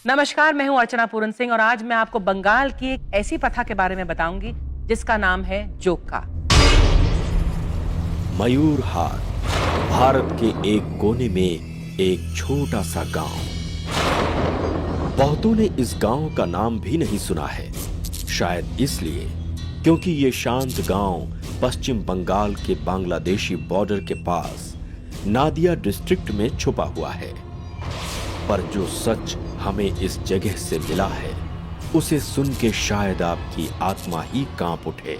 नमस्कार, मैं हूं अर्चना पूरन सिंह और आज मैं आपको बंगाल की एक ऐसी प्रथा के बारे में बताऊंगी जिसका नाम है जोका। मयूर हाट भारत के एक कोने में एक छोटा सा गांव। बहुतों ने इस गांव का नाम भी नहीं सुना है, शायद इसलिए क्योंकि ये शांत गांव पश्चिम बंगाल के बांग्लादेशी बॉर्डर के पास नादिया डिस्ट्रिक्ट में छुपा हुआ है। पर जो सच हमें इस जगह से मिला है उसे सुन के शायद आपकी आत्मा ही कांप उठे।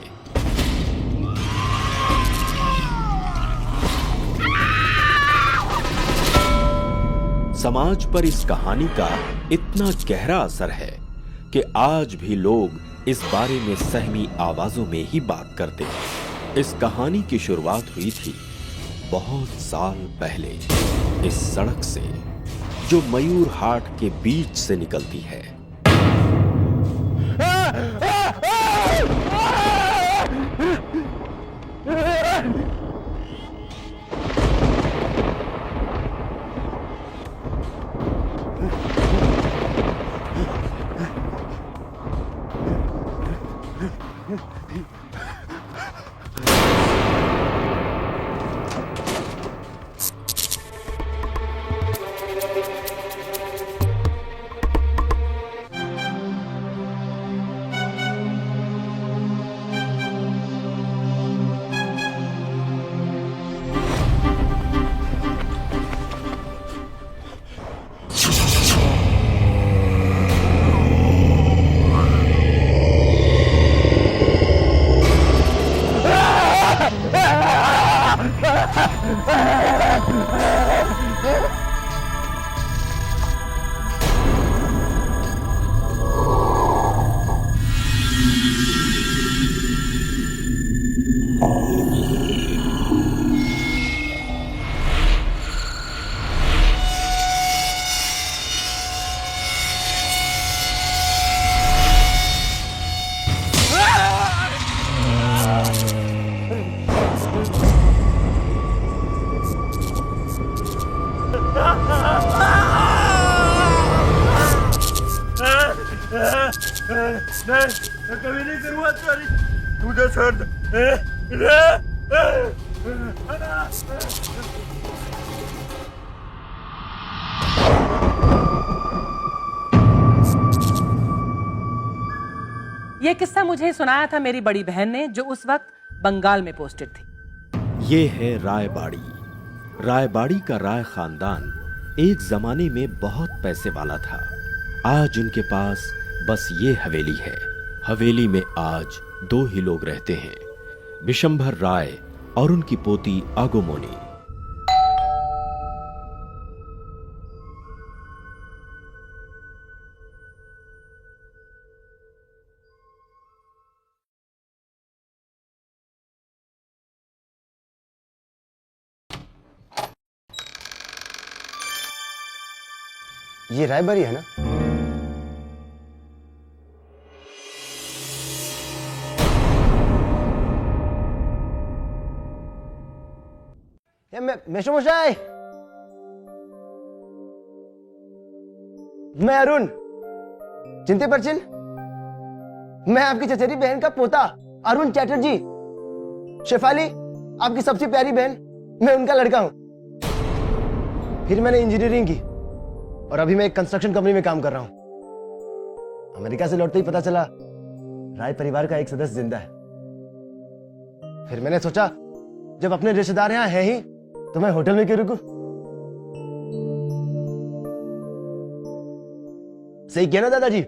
समाज पर इस कहानी का इतना गहरा असर है कि आज भी लोग इस बारे में सहमी आवाजों में ही बात करते हैं। इस कहानी की शुरुआत हुई थी बहुत साल पहले इस सड़क से जो मयूर हाट के बीच से निकलती है। मैं कभी नहीं करूँगा सॉरी, मुझे छोड़ दो। यह किस्सा मुझे सुनाया था मेरी बड़ी बहन ने, जो उस वक्त बंगाल में पोस्टेड थी। ये है रायबाड़ी। रायबाड़ी का राय खानदान एक जमाने में बहुत पैसे वाला था। आज उनके पास बस ये हवेली है। हवेली में आज 2 ही लोग रहते हैं, विशंभर राय और उनकी पोती आगोमोनी। ये रायबरी है ना? मेशोमशाई, मैं अरुण चिंते परचिन। मैं आपकी चचेरी बहन का पोता अरुण चैटर्जी। शेफाली आपकी सबसे प्यारी बहन, मैं उनका लड़का हूं। फिर मैंने इंजीनियरिंग की और अभी मैं एक कंस्ट्रक्शन कंपनी में काम कर रहा हूं। अमेरिका से लौटते ही पता चला राय परिवार का एक सदस्य जिंदा है। फिर मैंने सोचा जब अपने रिश्तेदार यहां हैं ही तो मैं होटल में क्यों रुकूं। सही किया ना दादाजी?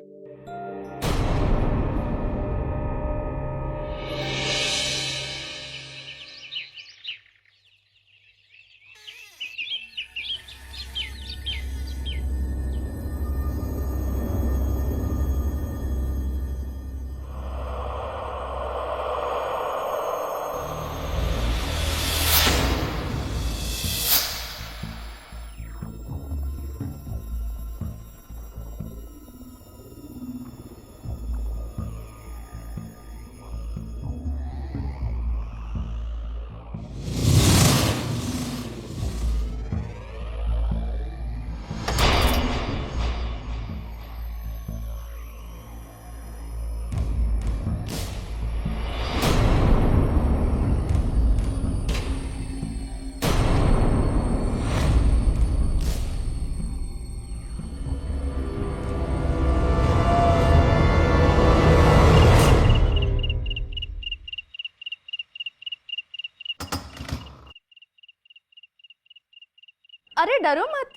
अरे डरो मत,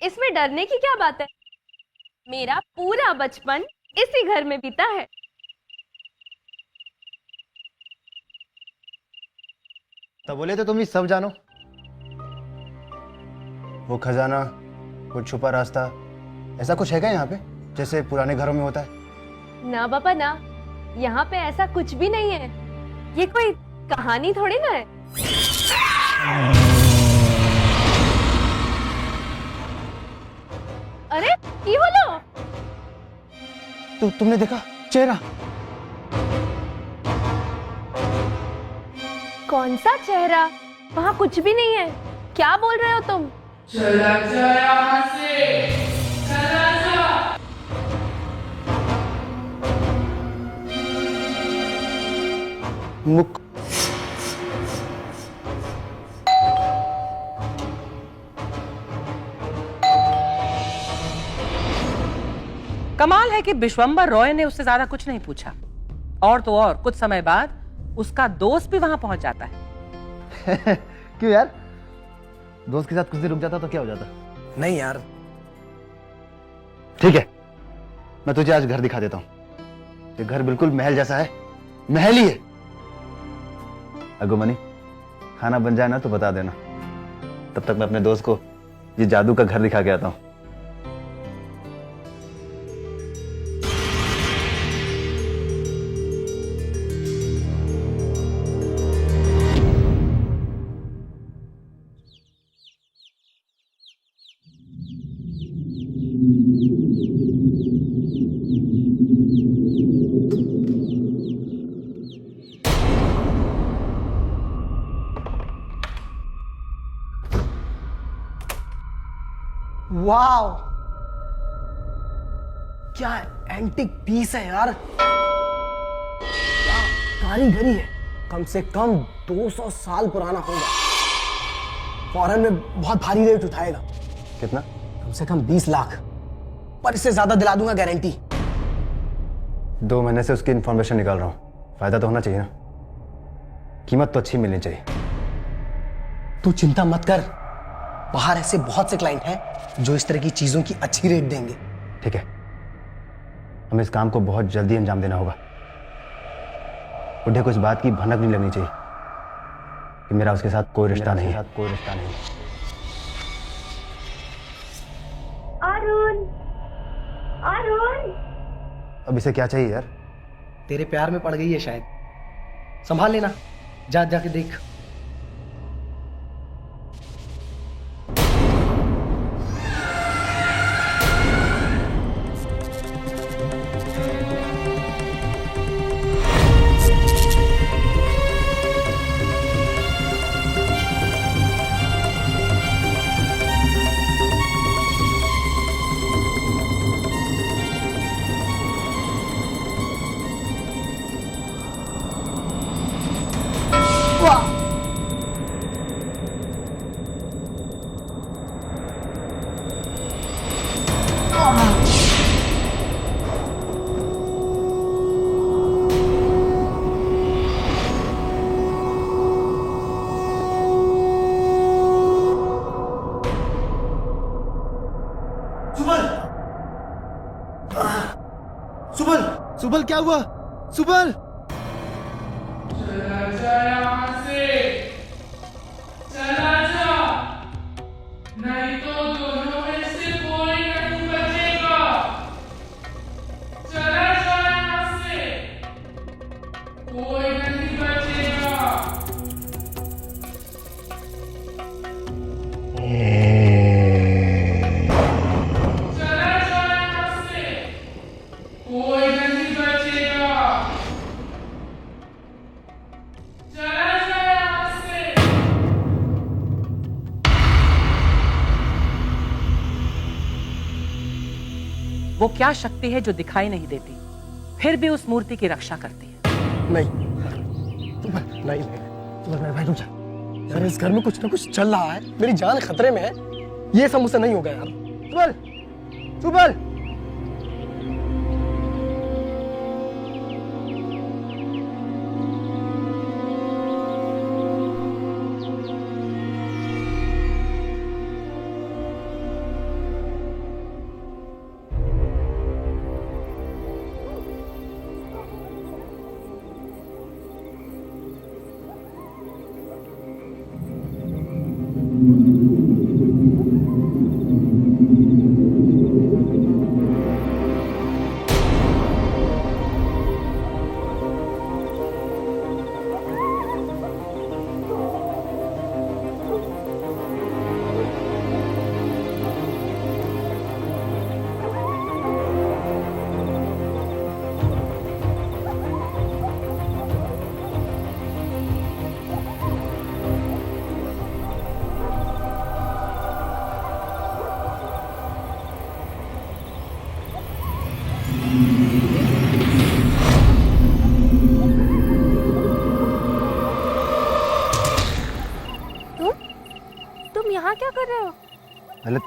इसमें डरने की क्या बात है। मेरा पूरा बचपन इसी घर में बीता है। तो बोले तो तुम भी सब जानो। वो खजाना, वो छुपा रास्ता, ऐसा कुछ है क्या यहाँ पे जैसे पुराने घरों में होता है? ना बाबा ना, यहाँ पे ऐसा कुछ भी नहीं है। ये कोई कहानी थोड़ी ना है। अरे की बोलो? तो तुमने देखा चेहरा? कौन सा चेहरा? वहाँ कुछ भी नहीं है। क्या बोल रहे हो तुम? चला जा यहाँ से, चला जा। मुक कमाल है कि विश्वंबर रॉय ने उससे ज्यादा कुछ नहीं पूछा, और तो और कुछ समय बाद उसका दोस्त भी वहां पहुंच जाता है। क्यों यार? दोस्त के साथ कुछ देर रुक जाता तो क्या हो जाता? नहीं यार, ठीक है, मैं तुझे आज घर दिखा देता हूँ। ये घर बिल्कुल महल जैसा है, महल ही है। अगुमनी, खाना बन जाए ना तो बता देना, तब तक मैं अपने दोस्त को ये जादू का घर दिखा के आता हूँ। वाह, क्या एंटिक पीस है यार। क्या कारीगरी है। कम से कम 200 साल पुराना होगा। फॉरेन में बहुत भारी रेट उठाएगा। कितना? कम से कम 20 लाख, पर इससे ज्यादा दिला दूंगा गारंटी। 2 महीने से उसकी इंफॉर्मेशन निकाल रहा हूँ, फायदा तो होना चाहिए ना। कीमत तो अच्छी मिलनी चाहिए। तू चिंता मत कर, बाहर ऐसे बहुत से क्लाइंट हैं जो इस तरह की चीजों की अच्छी रेट देंगे। ठीक है, हमें इस काम को बहुत जल्दी अंजाम देना होगा। बुढ़े को इस बात की भनक नहीं लगनी चाहिए कि मेरा उसके साथ कोई रिश्ता नहीं है। अरुण, अरुण, अब इसे क्या चाहिए यार? तेरे प्यार में पड़ गई है शायद। संभाल लेना, जाके देख। सुबल, क्या हुआ? सुबल, चला जा यहाँ से, चला जा, नहीं तो दोनों में से कोई नहीं बचेगा। चला जा यहाँ से, कोई नहीं बचेगा। चला जा यहाँ से, कोई नहीं बचेगा। चला जा यहाँ से। वो क्या शक्ति है जो दिखाई नहीं देती, फिर भी उस मूर्ति की रक्षा करती है? नहीं, नहीं, मेरे भाई रुक जा यार। इस घर में कुछ ना कुछ चल रहा है, मेरी जान खतरे में है। ये सब मुझसे नहीं होगा यार। सुबल, सुबल।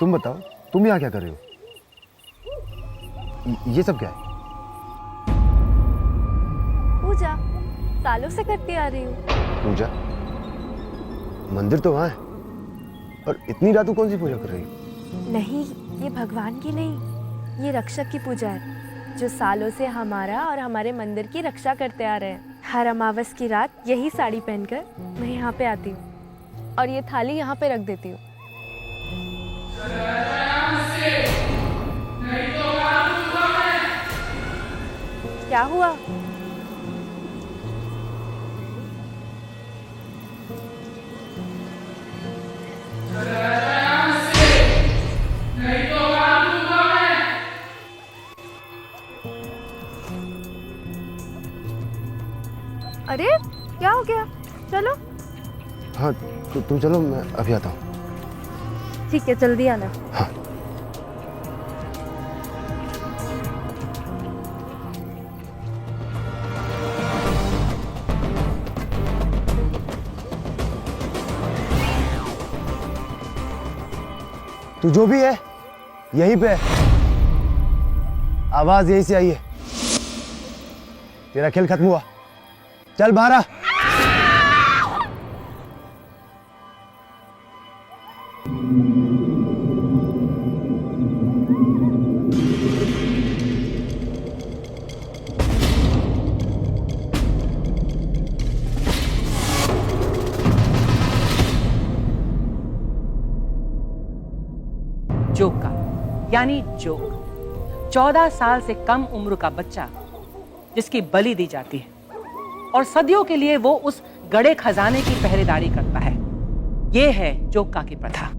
तुम बताओ, तुम यहाँ क्या कर रहे हो? ये सब क्या है? पूजा सालों से करती आ रही हूँ। पूजा? मंदिर तो वहाँ है, और इतनी रात को कौन सी पूजा कर रही हो? नहीं, ये भगवान की नहीं, ये रक्षक की पूजा है, जो सालों से हमारा और हमारे मंदिर की रक्षा करते आ रहे हैं। हर अमावस की रात यही साड़ी पहनकर मैं यहाँ पे आती हूँ और ये थाली यहाँ पे रख देती हूँ। क्या हुआ? अरे क्या हो गया? चलो। हाँ तो तुम चलो, मैं अभी आता हूँ। ठीक है, जल्दी आना। हाँ। तू जो भी है यहीं पे है। आवाज यहीं से आई है। तेरा खेल खत्म हुआ, चल बाहर आ। जोक का यानी जोक, 14 साल से कम उम्र का बच्चा जिसकी बलि दी जाती है और सदियों के लिए वो उस गड़े खजाने की पहरेदारी करता है। ये है जोका की प्रथा।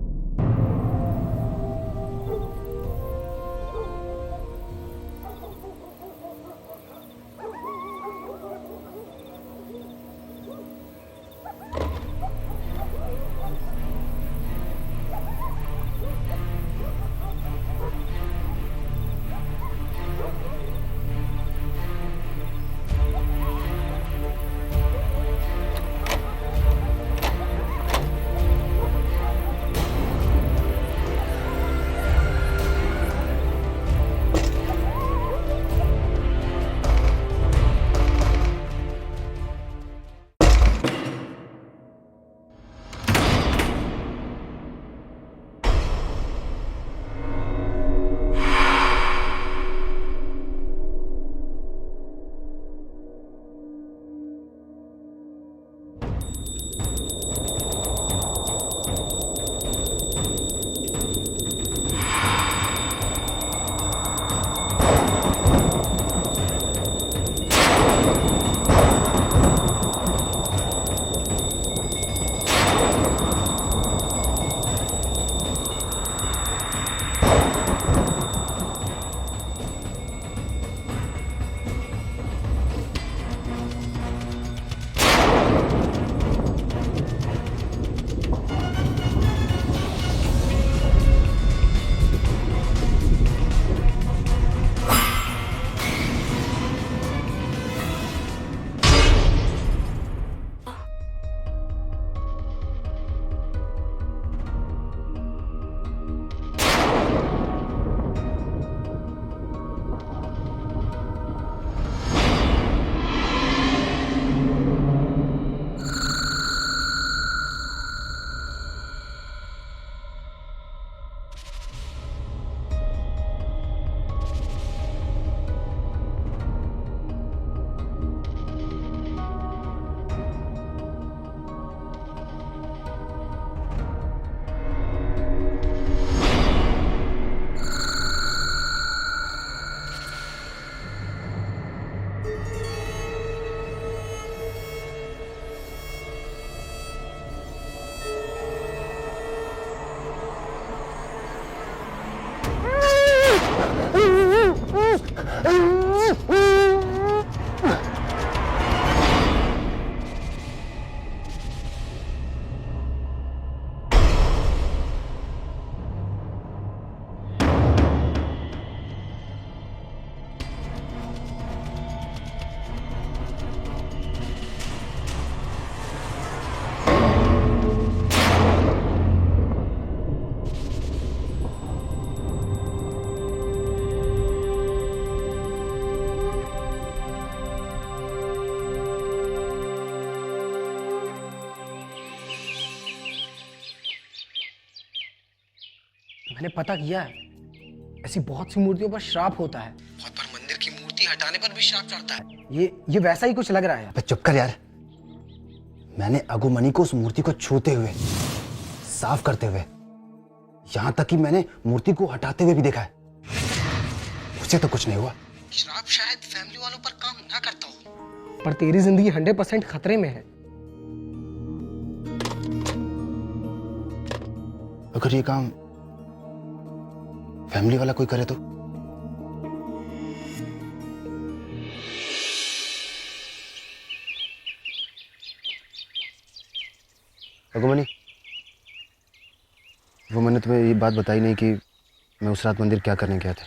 मैंने पता किया है, ऐसी बहुत सी मूर्तियों पर श्राप होता है। बहुत बार मंदिर की मूर्ति हटाने पर भी श्राप चढ़ता है। ये वैसा ही कुछ लग रहा है। बस चुप कर यार। मैंने अगुमनी को उस मूर्ति को छूते हुए, साफ करते हुए, यहां तक कि मैंने मूर्ति को हटाते हुए भी देखा है। मुझे तो कुछ नहीं हुआ। श्राप शायद फैमिली वालों पर काम ना करता हो, पर तेरी जिंदगी 100% खतरे में है। अगर ये काम फैमिली वाला कोई करे तो? अगुमनी, वो मैंने तुम्हें ये बात बताई नहीं कि मैं उस रात मंदिर क्या करने गया था।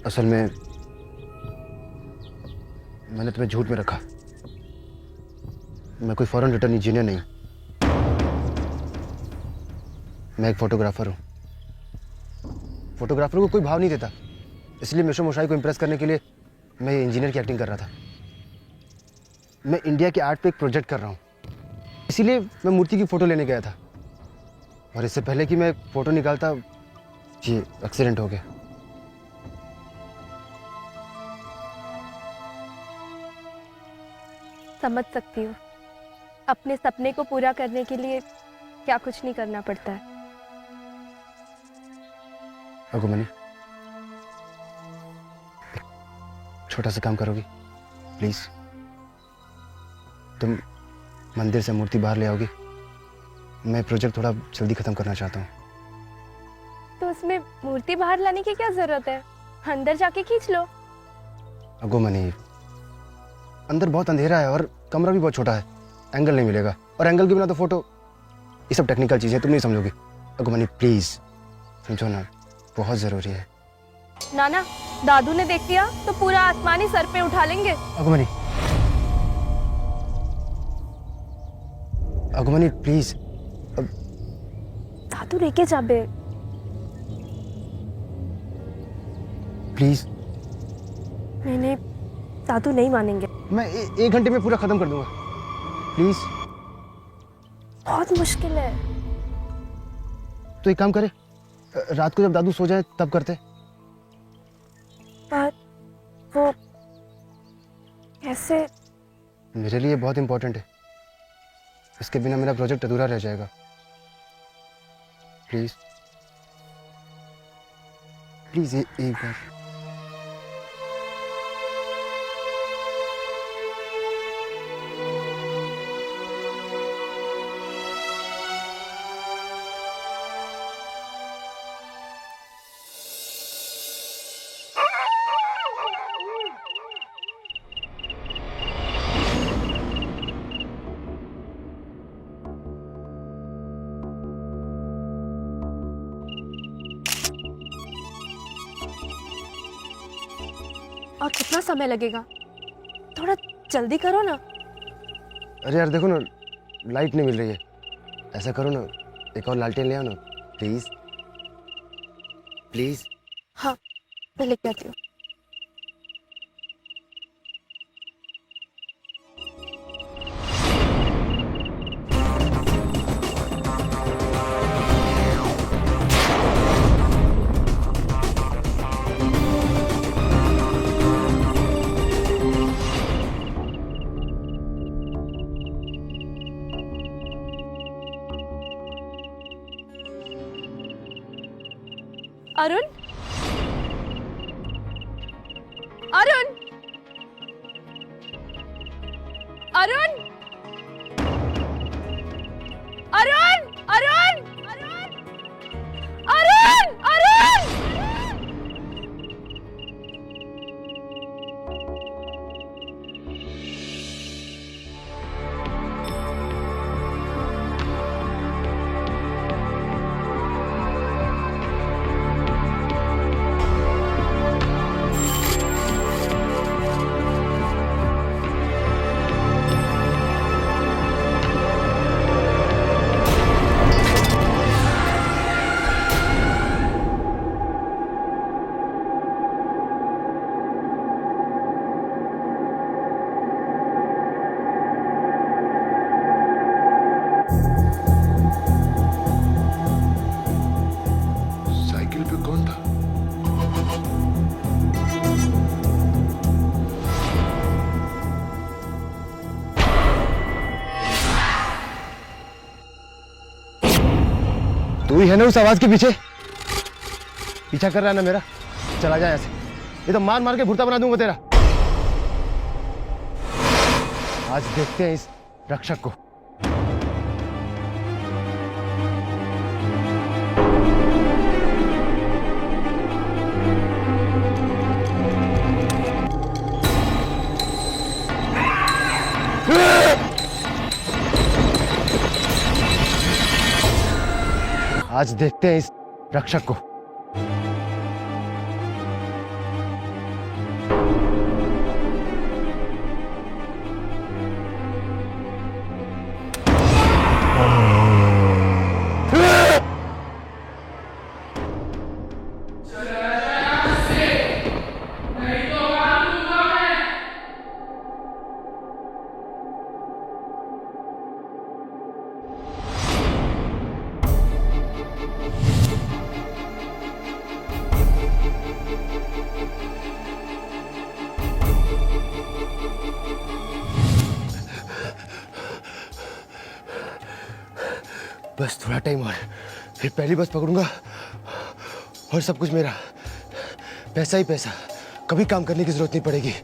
असल में मैंने तुम्हें झूठ में रखा। मैं कोई फॉरेन रिटर्न इंजीनियर नहीं, मैं एक फोटोग्राफर हूँ। फोटोग्राफर को कोई भाव नहीं देता, इसलिए मिशो मोशाई को इम्प्रेस करने के लिए मैं ये इंजीनियर की एक्टिंग कर रहा था। मैं इंडिया के आर्ट पे एक प्रोजेक्ट कर रहा हूँ, इसीलिए मैं मूर्ति की फ़ोटो लेने गया था। और इससे पहले कि मैं फ़ोटो निकालता, ये एक्सीडेंट हो गया। समझ सकती हूँ, अपने सपने को पूरा करने के लिए क्या कुछ नहीं करना पड़ता है। अगुमनी, छोटा सा काम करोगी प्लीज? तुम मंदिर से मूर्ति बाहर ले आओगी? मैं प्रोजेक्ट थोड़ा जल्दी खत्म करना चाहता हूँ। तो उसमें मूर्ति बाहर लाने की क्या जरूरत है? अंदर जाके खींच लो। अगुमनी, अंदर बहुत अंधेरा है और कमरा भी बहुत छोटा है, एंगल नहीं मिलेगा, और एंगल के बिना तो फोटो, ये सब टेक्निकल चीजें तुम नहीं समझोगी। अगुमनी प्लीज समझो ना, बहुत जरूरी है। नाना, दादू ने देख लिया तो पूरा आसमान ही सर पे उठा लेंगे। अगुमनी, अगुमनी प्लीज। दादू लेके जा बे। प्लीज। नहीं, दादू नहीं मानेंगे। मैं 1 घंटे में पूरा खत्म कर दूंगा, प्लीज। बहुत मुश्किल है। तो एक काम करे, रात को जब दादू सो जाए तब करते। पर वो कैसे? मेरे लिए बहुत इंपॉर्टेंट है, इसके बिना मेरा प्रोजेक्ट अधूरा रह जाएगा। प्लीज प्लीज, एक बार। और कितना समय लगेगा? थोड़ा जल्दी करो ना। अरे यार देखो ना, लाइट नहीं मिल रही है। ऐसा करो ना, एक और लालटेन ले आओ ना, प्लीज प्लीज। हाँ, मैं लेके आती हूँ। अरुण, अरुण, अरुण, अरुण, अरुण, अरुण, अरुण, अरुण। कोई है ना उस आवाज के पीछे? पीछा कर रहा है ना मेरा? चला जा ऐसे, ये तो मार मार के भुर्ता बना दूंगा तेरा। आज देखते हैं इस रक्षक को। आज देखते हैं इस रक्षक को। बस थोड़ा टाइम और, फिर पहली बस पकड़ूंगा और सब कुछ मेरा। पैसा ही पैसा, कभी काम करने की जरूरत नहीं पड़ेगी।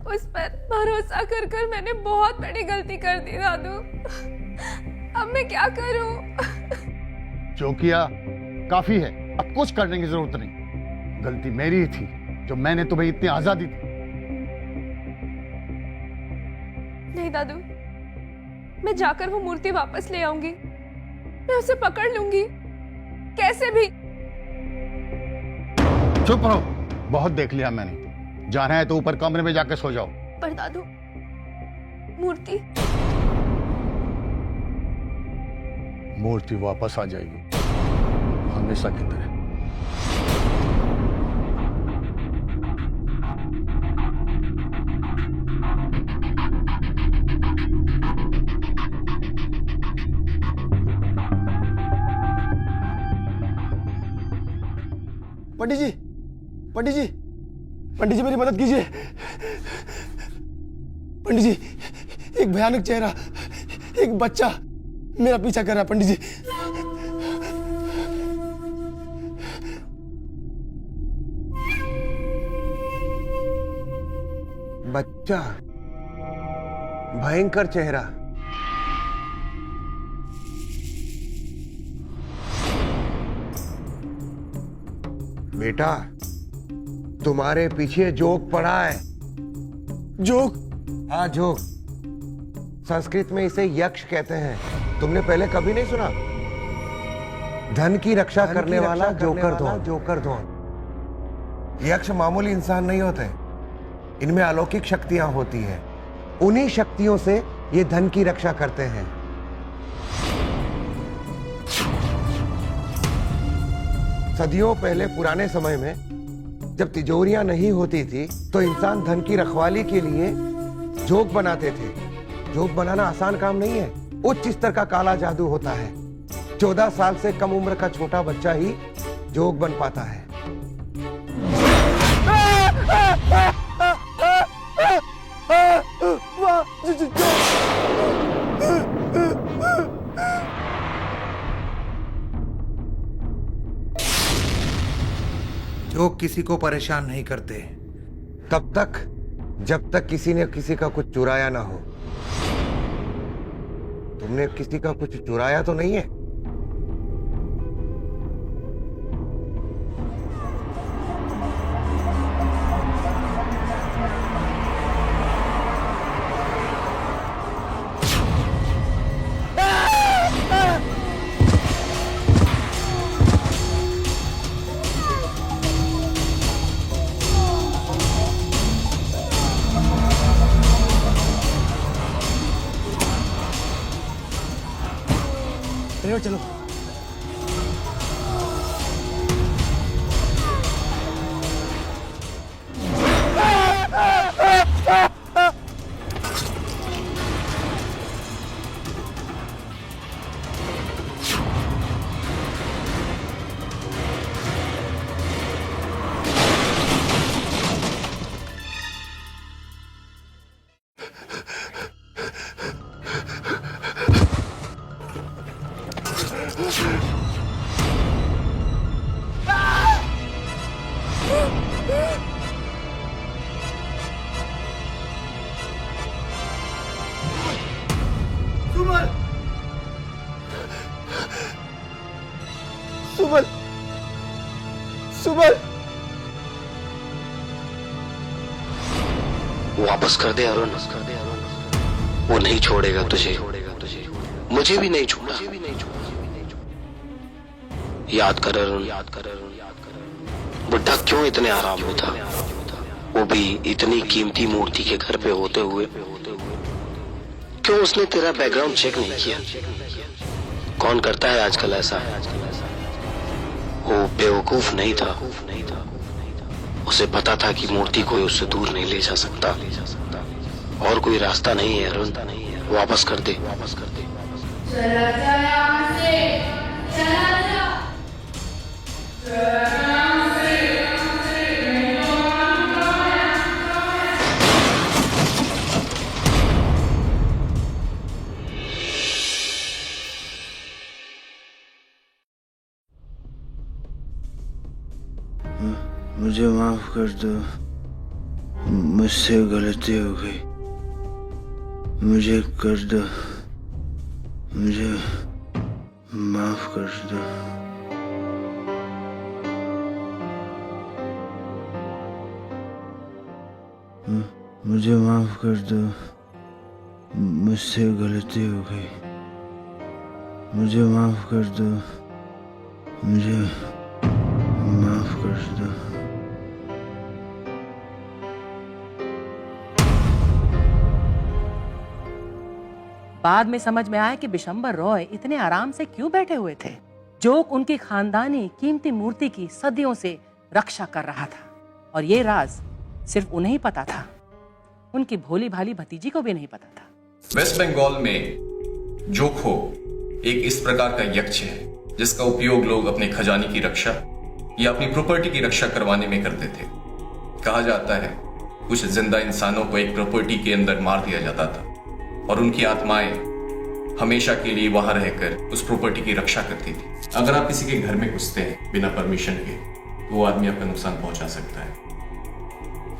उस पर भरोसा कर कर मैंने बहुत बड़ी गलती कर दी दादू। अब मैं क्या करूं? जो किया काफी है, अब कुछ करने की जरूरत नहीं। गलती मेरी ही थी जो मैंने तुम्हें इतनी आजादी दी। नहीं दादू, मैं जाकर वो मूर्ति वापस ले आऊंगी। मैं उसे पकड़ लूंगी कैसे भी। चुप रहो, बहुत देख लिया मैंने। जाना है तो ऊपर कमरे में जाकर सो जाओ। पर दादू, मूर्ति मूर्ति वापस आ जाएगी हमेशा की तरह। पंडित जी, पंडित जी, पंडित जी मेरी मदद कीजिए। पंडित जी, एक भयानक चेहरा, एक बच्चा मेरा पीछा कर रहा है। पंडित जी, बच्चा, भयंकर चेहरा। बेटा, तुम्हारे पीछे जोग पड़ा है। जोग? हाँ, जोग। संस्कृत में इसे यक्ष कहते हैं। तुमने पहले कभी नहीं सुना? धन की रक्षा करने वाला जोकर धोन। यक्ष मामूली इंसान नहीं होते, इनमें अलौकिक शक्तियां होती हैं। उन्हीं शक्तियों से ये धन की रक्षा करते हैं। सदियों पहले पुराने समय में जब तिजोरियां नहीं होती थी तो इंसान धन की रखवाली के लिए जोग बनाते थे। जोग बनाना आसान काम नहीं है, उच्च स्तर का काला जादू होता है। 14 साल से कम उम्र का छोटा बच्चा ही जोग बन पाता है। जोग किसी को परेशान नहीं करते तब तक जब तक किसी ने किसी का कुछ चुराया ना हो। तुमने किसी का कुछ चुराया तो नहीं है? सुमन, सुमन, वापस कर दे अरुण, वो नहीं छोड़ेगा तुझे, मुझे भी नहीं छोड़ा। याद कर अरुण, बुढ़ा क्यों इतने आराम में था, वो भी इतनी कीमती मूर्ति के घर पे होते हुए। क्यों उसने तेरा बैकग्राउंड चेक नहीं किया? कौन करता है आजकल ऐसा? वो बेवकूफ नहीं था, उसे पता था कि मूर्ति कोई उससे दूर नहीं ले जा सकता, और कोई रास्ता नहीं है अरुण। वापस कर दे, वापस कर दे। चला जा यहाँ से, चला जा। मुझे माफ कर दो, मुझसे गलती हो गई, मुझे कर दो, मुझे माफ कर दो। मुझे माफ कर दो, मुझसे गलती हो गई, मुझे माफ कर दो, मुझे माफ कर दो। बाद में समझ में आया कि बिशंबर रॉय इतने आराम से क्यों बैठे हुए थे। जोक उनकी खानदानी कीमती मूर्ति की सदियों से रक्षा कर रहा था, और ये राज सिर्फ उन्हें ही पता था, उनकी भोली भाली भतीजी को भी नहीं पता था। वेस्ट बंगाल में जोखो एक इस प्रकार का यक्ष है जिसका उपयोग लोग अपने खजाने की रक्षा या अपनी प्रॉपर्टी की रक्षा करवाने में करते थे। कहा जाता है कुछ जिंदा इंसानों को एक प्रॉपर्टी के अंदर मार दिया जाता था और उनकी आत्माएं हमेशा के लिए वहां रहकर उस प्रॉपर्टी की रक्षा करती थी। अगर आप किसी के घर में घुसते हैं बिना परमिशन के, वो आदमी आपका नुकसान पहुंचा सकता है।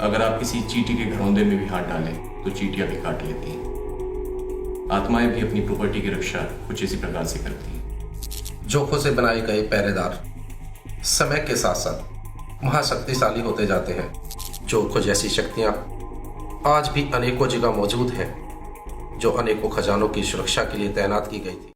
अगर आप किसी चींटी के घरौंदे में भी हाथ डालें तो चींटियां भी काट लेती हैं। आत्माएं भी अपनी प्रॉपर्टी की रक्षा कुछ इसी प्रकार से करती हैं। जोखों से बनाए गए पहरेदार समय के साथ साथ महाशक्तिशाली होते जाते हैं। जोखों जैसी शक्तियां आज भी अनेकों जगह मौजूद हैं, जो अनेकों खजानों की सुरक्षा के लिए तैनात की गई थी।